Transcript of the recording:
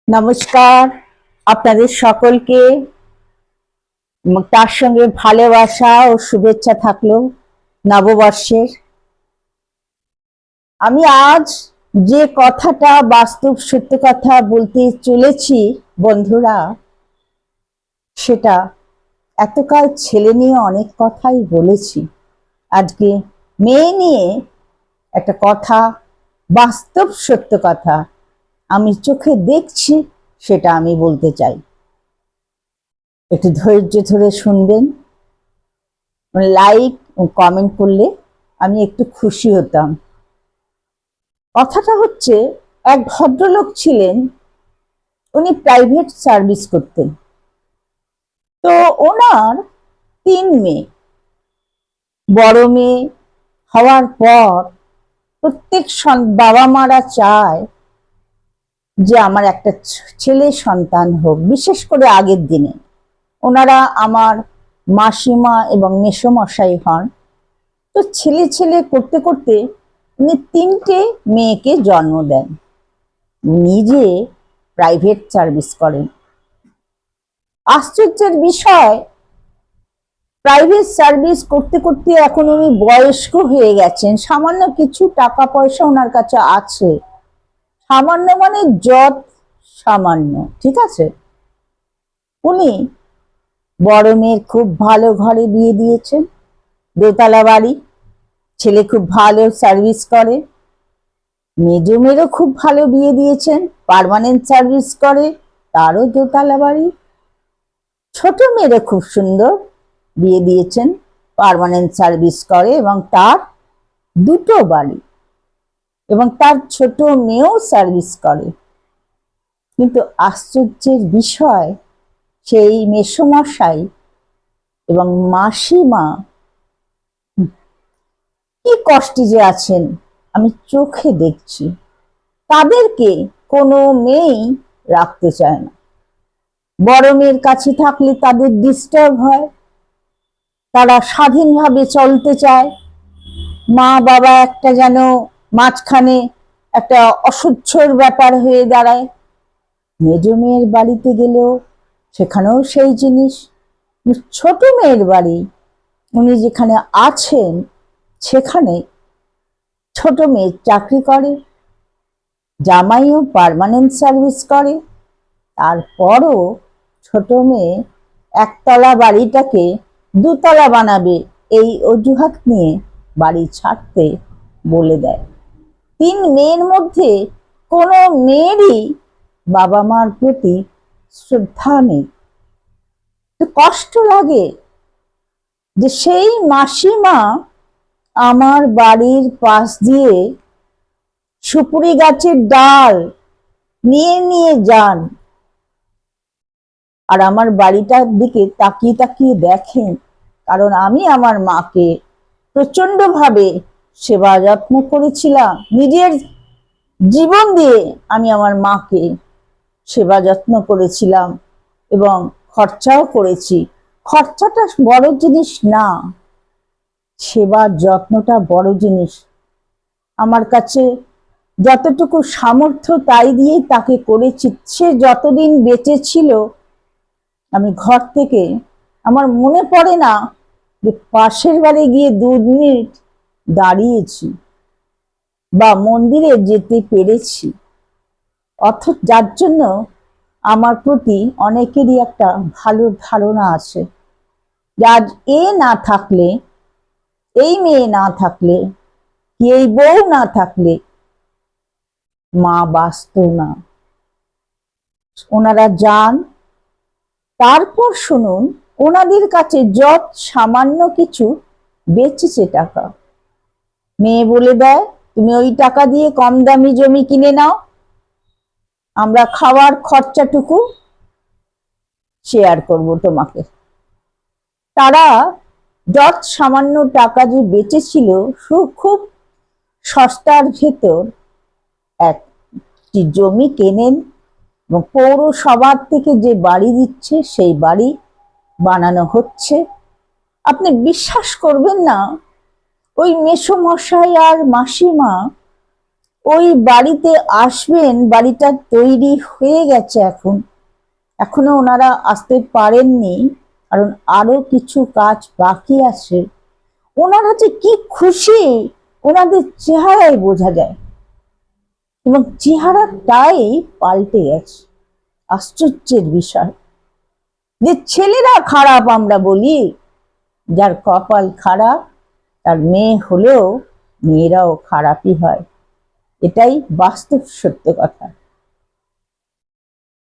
নমস্কার আপনাদের সকলকে, তার সঙ্গে ভালোবাসা ও শুভেচ্ছা থাকলো নববর্ষের। আমি আজ যে কথাটা বাস্তব সত্য কথা বলতে চলেছি বন্ধুরা, সেটা এতকাল ছেলে নিয়ে অনেক কথাই বলেছি, আজকে মেয়ে নিয়ে একটা কথা, বাস্তব সত্য কথা আমি চোখে দেখছি, সেটা আমি বলতে চাই। একটু ধৈর্য ধরে শুনবেন, লাইক ও কমেন্ট করলে আমি একটু খুশি হতাম। কথাটা হচ্ছে, এক ভদ্রলোক ছিলেন, উনি প্রাইভেট সার্ভিস করতেন। তো ওনার 3 মেয়ে। বড় মেয়ে হওয়ার পর প্রত্যেক বাবা মারা চায় যে আমার একটা ছেলে সন্তান হোক, বিশেষ করে আগের দিনে। ওনারা আমার মাসিমা এবং মেসোমশাই হন। তো ছেলে ছেলে করতে করতে উনি 3টে মেয়েকে জন্ম দেন, নিজে প্রাইভেট সার্ভিস করেন। আশ্চর্যের বিষয়, প্রাইভেট সার্ভিস করতে করতে এখন উনি বয়স্ক হয়ে গেছেন, সামান্য কিছু টাকা পয়সা ওনার কাছে আছে, সামান্য মানে যত সামান্য, ঠিক আছে। উনি বড় মেয়ের খুব ভালো ঘরে বিয়ে দিয়েছেন, দোতলা বাড়ি, ছেলে খুব ভালো সার্ভিস করে। মেজো মেয়েরও খুব ভালো বিয়ে দিয়েছেন, পার্মানেন্ট সার্ভিস করে, তারও দোতলা বাড়ি। ছোট মেয়েরও খুব সুন্দর বিয়ে দিয়েছেন, পার্মানেন্ট সার্ভিস করে এবং তার 2টো বাড়ি, এবং তার ছোট মেয়েও সার্ভিস করে। কিন্তু আশ্চর্যের বিষয়, সেই মেসোমশাই এবং মাসিমা কি কষ্টে যে আছেন আমি চোখে দেখছি। তাদেরকে কোনো মেয়েই রাখতে চায় না। বড় মেয়ের কাছে থাকলে তাদের ডিস্টার্ব হয়, তারা স্বাধীনভাবে চলতে চায়। মা বাবা একটা যেন মাঝখানে একটা অসহ্যর ব্যাপার হয়ে দাঁড়ায়। মেজ মেয়ের বাড়িতে গেলেও সেখানেও সেই জিনিস। ছোট মেয়ের বাড়ি উনি যেখানে আছেন, সেখানে ছোট মেয়ে চাকরি করে, জামাইও পার্মানেন্ট সার্ভিস করে। তারপরও ছোট মেয়ে একতলা বাড়িটাকে 2তলা বানাবে, এই অজুহাত নিয়ে বাড়ি ছাড়তে বলে দেয়। 3 মেয়ের মধ্যে কোনো মেয়েরই বাবা মার প্রতি শ্রদ্ধা নেই। কষ্ট লাগে যে সেই মাসিমা আমার বাড়ির পাশ দিয়ে সুপুরি গাছের ডাল নিয়ে নিয়ে যান, আর আমার বাড়িটার দিকে তাকিয়ে তাকিয়ে দেখেন। কারণ আমি আমার মাকে প্রচন্ড ভাবে সেবা যত্ন করেছিলাম, নিজের জীবন দিয়ে আমি আমার মাকে সেবা যত্ন করেছিলাম এবং খরচাও করেছি। খরচাটা বড় জিনিস না, সেবার যত্নটা বড় জিনিস। আমার কাছে যতটুকু সামর্থ্য তাই দিয়েই তাকে করেছি। সে যতদিন বেঁচে ছিল, আমি ঘর থেকে, আমার মনে পড়ে না যে পাশের বাড়ি গিয়ে 2 মিনিট দাঁড়িয়েছি বা মন্দিরে যেতে পেরেছি। অথচ যার জন্য আমার প্রতি অনেকেরই একটা ভালো ধারণা আছে। আজ না থাকলে, এই মেয়ে না থাকলে, কি এই বউ না থাকলে মা বাঁচত না। ওনারা যান, তারপর শুনুন ওনাদের কাছে যত সামান্য কিছু বেঁচেছে টাকা, মেয়ে বলে দেয় তুমি ওই টাকা দিয়ে কম দামি জমি কিনে নাও, আমরা খাওয়ার খরচাটুকু শেয়ার করব তোমাকে। তারা যত সামান্য টাকা যে বেঁচেছিল, খুব সস্তার ভেতর একটি জমি কেনেন এবং পৌরসভার থেকে যে বাড়ি দিচ্ছে সেই বাড়ি বানানো হচ্ছে। আপনি বিশ্বাস করবেন না, ওই মেসোমশাই আর মাসিমা ওই বাড়িতে আসবেন, বাড়িটা তৈরি হয়ে গেছে, এখনো ওনারা আসতে পারেননি, কারণ আরো কিছু কাজ বাকি আছে। ওনারা যে কি খুশি, ওনাদের চেহারায় বোঝা যায়, এবং চেহারাটাই পাল্টে গেছে। আশ্চর্যের বিষয় যে ছেলেরা খারাপ আমরা বলি, যার কপাল খারাপ তার মেয়ে হলেও মেয়েরাও খারাপই হয়, এটাই বাস্তব সত্য কথা।